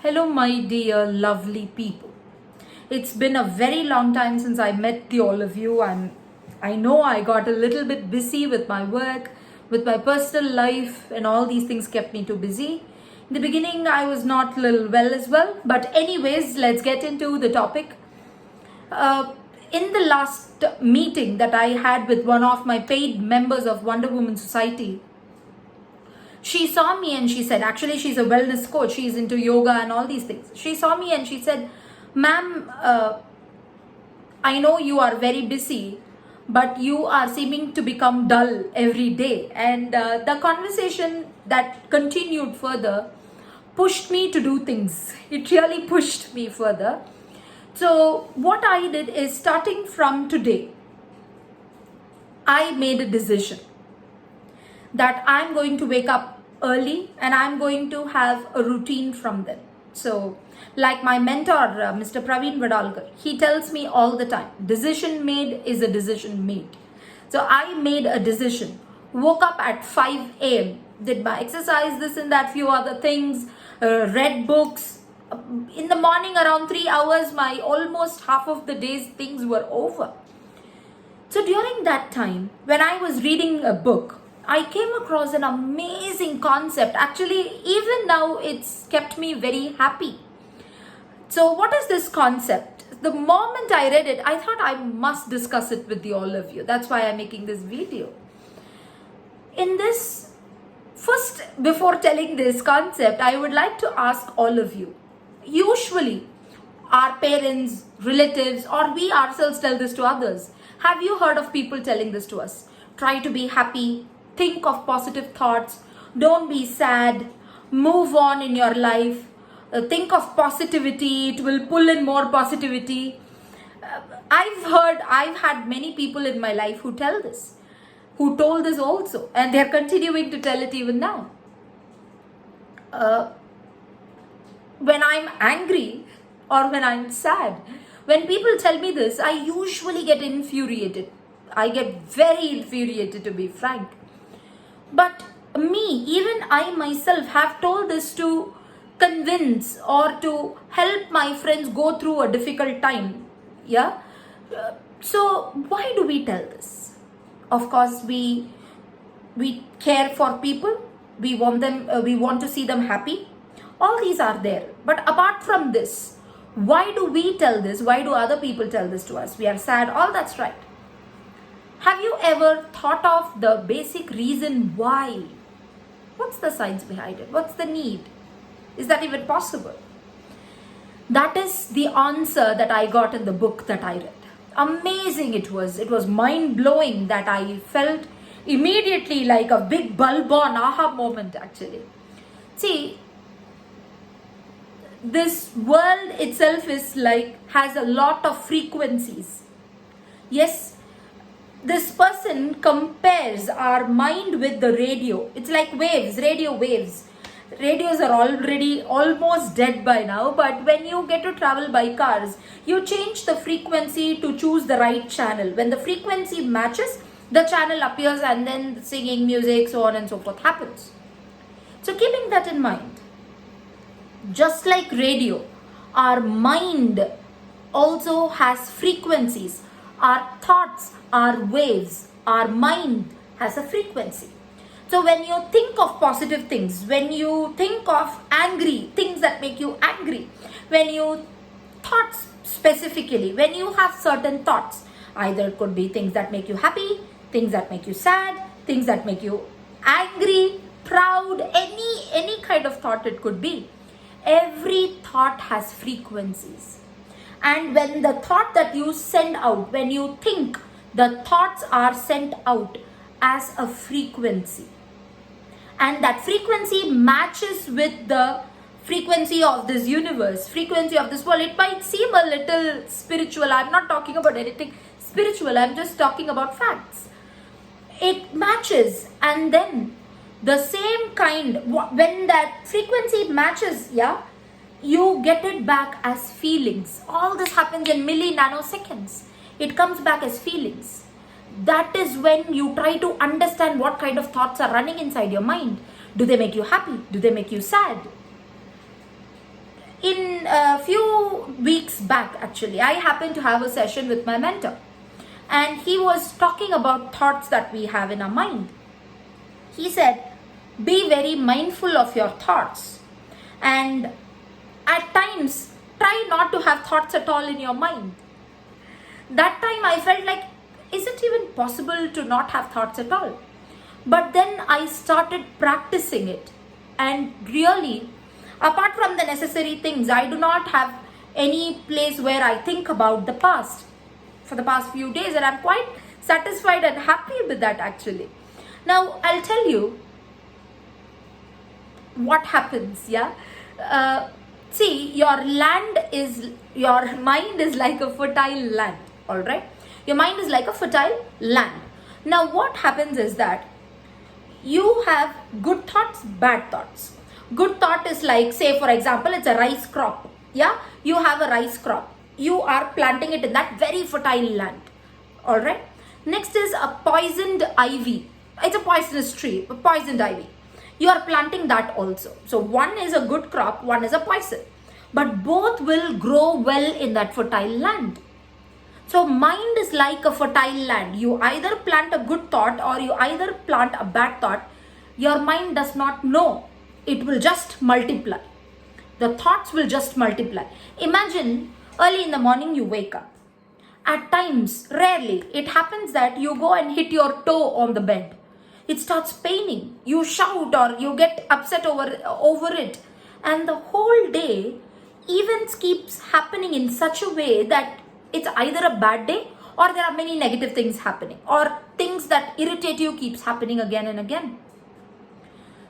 Hello, my dear lovely people. It's been a very long time since I met all of you, and I know I got a little bit busy with my work, with my personal life, and all these things kept me too busy. In the beginning, I was not little well as well, but anyways, let's get into the topic. Uh, in the last meeting that I had with one of my paid members of Wonder Woman Society, she saw me and she said, actually, she's a wellness coach. She's into yoga and all these things. She saw me and she said, ma'am, I know you are very busy, but you are seeming to become dull every day. And the conversation that continued further pushed me to do things. It really pushed me further. So what I did is, starting from today, I made a decision that I'm going to wake up early and I'm going to have a routine from then. So, like my mentor, Mr. Praveen Vadalkar, he tells me all the time, decision made is a decision made. So, I made a decision, woke up at 5 a.m., did my exercise, this and that, few other things, read books. In the morning, around 3 hours, my almost half of the day's things were over. So during that time, when I was reading a book, I came across an amazing concept. Actually, even now, it's kept me very happy. So what is this concept? The moment I read it, I thought I must discuss it with all of you. That's why I'm making this video. In this, first, before telling this concept, I would like to ask all of you. Usually, our parents, relatives, or we ourselves tell this to others. Have you heard of people telling this to us? Try to be happy, think of positive thoughts, don't be sad, move on in your life, think of positivity, it will pull in more positivity. I've had many people in my life who tell this, who told this also, and they're continuing to tell it even now. When I'm angry or when I'm sad, when people tell me this, I usually get infuriated. I get very infuriated, to be frank. But even I myself have told this to convince or to help my friends go through a difficult time. Yeah. So why do we tell this? Of course, we care for people. We want them. We want to see them happy. All these are there. But apart from this, why do we tell this? Why do other people tell this to us? We are sad. All that's right. Have you ever thought of the basic reason why? What's the science behind it? What's the need? Is that even possible? That is the answer that I got in the book that I read. Amazing it was. It was mind-blowing that I felt immediately like a big bulb on aha moment actually. See, this world itself is has a lot of frequencies. Yes, this person compares our mind with the radio. It's like waves, radio waves. Radios are already almost dead by now, but when you get to travel by cars, you change the frequency to choose the right channel. When the frequency matches, the channel appears and then singing, music, so on and so forth happens. So keeping that in mind, just like radio, our mind also has frequencies. Our thoughts are waves. Our mind has a frequency. So when you think of positive things, when you think of angry things that make you angry, when you thoughts specifically, when you have certain thoughts, either it could be things that make you happy, things that make you sad, things that make you angry, proud, any kind of thought it could be. Every thought has frequencies. And when the thought that you send out, when you think, the thoughts are sent out as a frequency. And that frequency matches with the frequency of this universe, frequency of this world. It might seem a little spiritual. I'm not talking about anything spiritual. I'm just talking about facts. It matches, and then the same kind, when that frequency matches, you get it back as feelings. All this happens in nanoseconds. It comes back as feelings. That is when you try to understand what kind of thoughts are running inside your mind. Do they make you happy? Do they make you sad? In a few weeks back, actually, I happened to have a session with my mentor, and he was talking about thoughts that we have in our mind. He said, be very mindful of your thoughts, and at times try not to have thoughts at all in your mind. That time I felt like, is it even possible to not have thoughts at all? But then I started practicing it, and really, apart from the necessary things, I do not have any place where I think about the past for the past few days, and I'm quite satisfied and happy with that actually. Now I'll tell you what happens. See, your mind is like a fertile land. All right, your mind is like a fertile land. Now what happens is that you have good thoughts, bad thoughts. Good thought is like, say for example, it's a rice crop. You have a rice crop, you are planting it in that very fertile land. All right, next is a poisoned ivy. It's a poisonous tree, a poisoned ivy. You are planting that also. So one is a good crop, one is a poison, but both will grow well in that fertile land. So mind is like a fertile land. You either plant a good thought or you either plant a bad thought. Your mind does not know. It will just multiply. The thoughts will just multiply. Imagine early in the morning you wake up. At times, rarely, it happens that you go and hit your toe on the bed. It starts paining. You shout or you get upset over it. And the whole day, events keeps happening in such a way that it's either a bad day or there are many negative things happening, or things that irritate you keeps happening again and again.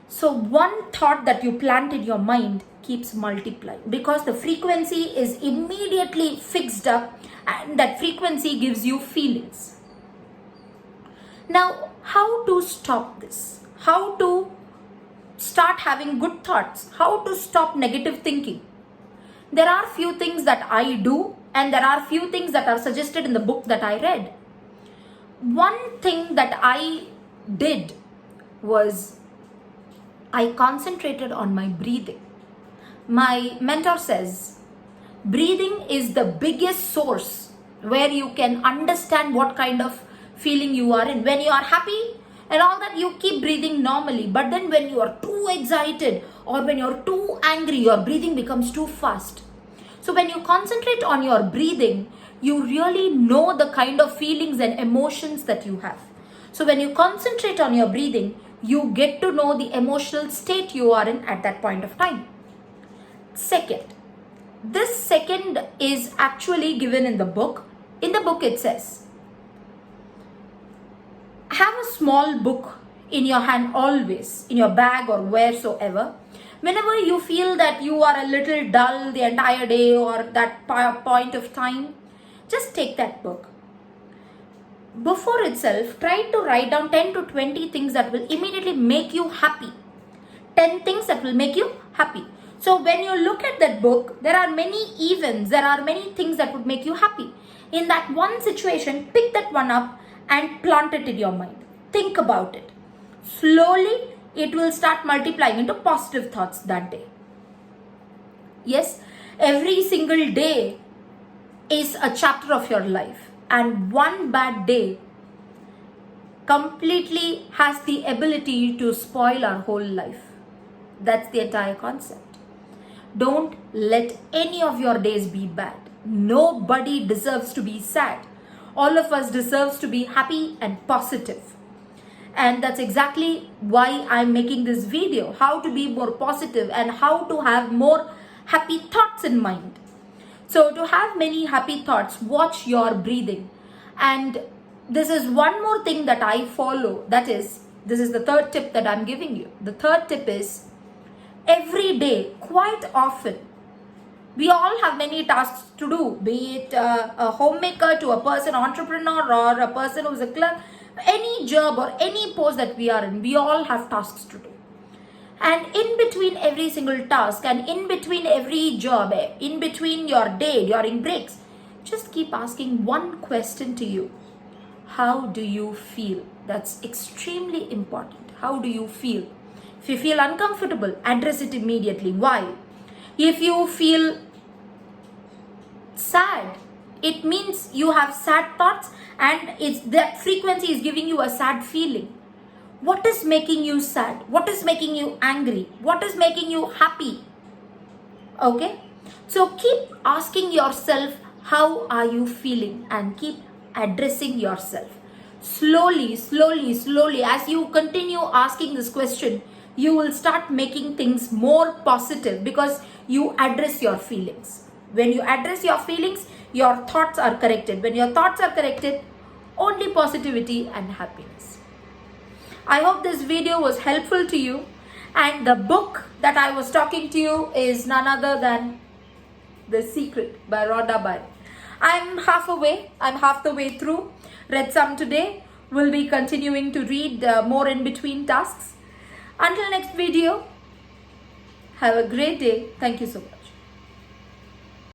So one thought that you plant in your mind keeps multiplying because the frequency is immediately fixed up, and that frequency gives you feelings. Now, how to stop this? How to start having good thoughts? How to stop negative thinking? There are few things that I do, and there are few things that are suggested in the book that I read. One thing that I did was I concentrated on my breathing. My mentor says, breathing is the biggest source where you can understand what kind of feeling you are in. When you are happy and all that, you keep breathing normally. But then when you are too excited or when you're too angry, your breathing becomes too fast. So when you concentrate on your breathing, you really know the kind of feelings and emotions that you have. So when you concentrate on your breathing, you get to know the emotional state you are in at that point of time. This second is actually given in the book. In the book it says, have a small book in your hand always, in your bag or wheresoever. Whenever you feel that you are a little dull the entire day or that point of time, just take that book. Before itself, try to write down 10 to 20 things that will immediately make you happy. 10 things that will make you happy. So when you look at that book, there are many events, there are many things that would make you happy. In that one situation, pick that one up and plant it in your mind. Think about it. Slowly, it will start multiplying into positive thoughts that day. Yes, every single day is a chapter of your life, and one bad day completely has the ability to spoil our whole life. That's the entire concept. Don't let any of your days be bad. Nobody deserves to be sad. All of us deserves to be happy and positive. And that's exactly why I'm making this video, how to be more positive and how to have more happy thoughts in mind. So to have many happy thoughts, watch your breathing. And this is one more thing that I follow. That is, this is the third tip that I'm giving you. The third tip is, every day, quite often, we all have many tasks to do, be it a homemaker to a person, entrepreneur, or a person who's a clerk. Any job or any post that we are in, we all have tasks to do. And in between every single task and in between every job, in between your day, during breaks, just keep asking one question to you. How do you feel? That's extremely important. How do you feel? If you feel uncomfortable, address it immediately. Why? If you feel sad, it means you have sad thoughts, and it's that frequency is giving you a sad feeling. What is making you sad? What is making you angry? What is making you happy? Okay, so keep asking yourself, how are you feeling, and keep addressing yourself. Slowly, as you continue asking this question, you will start making things more positive, because you address your feelings. When you address your feelings, your thoughts are corrected. When your thoughts are corrected, only positivity and happiness. I hope this video was helpful to you, and the book that I was talking to you is none other than The Secret by Rhonda Byrne. I'm half the way through. Read some today. Will be continuing to read more in between tasks. Until next video, have a great day. Thank you so much.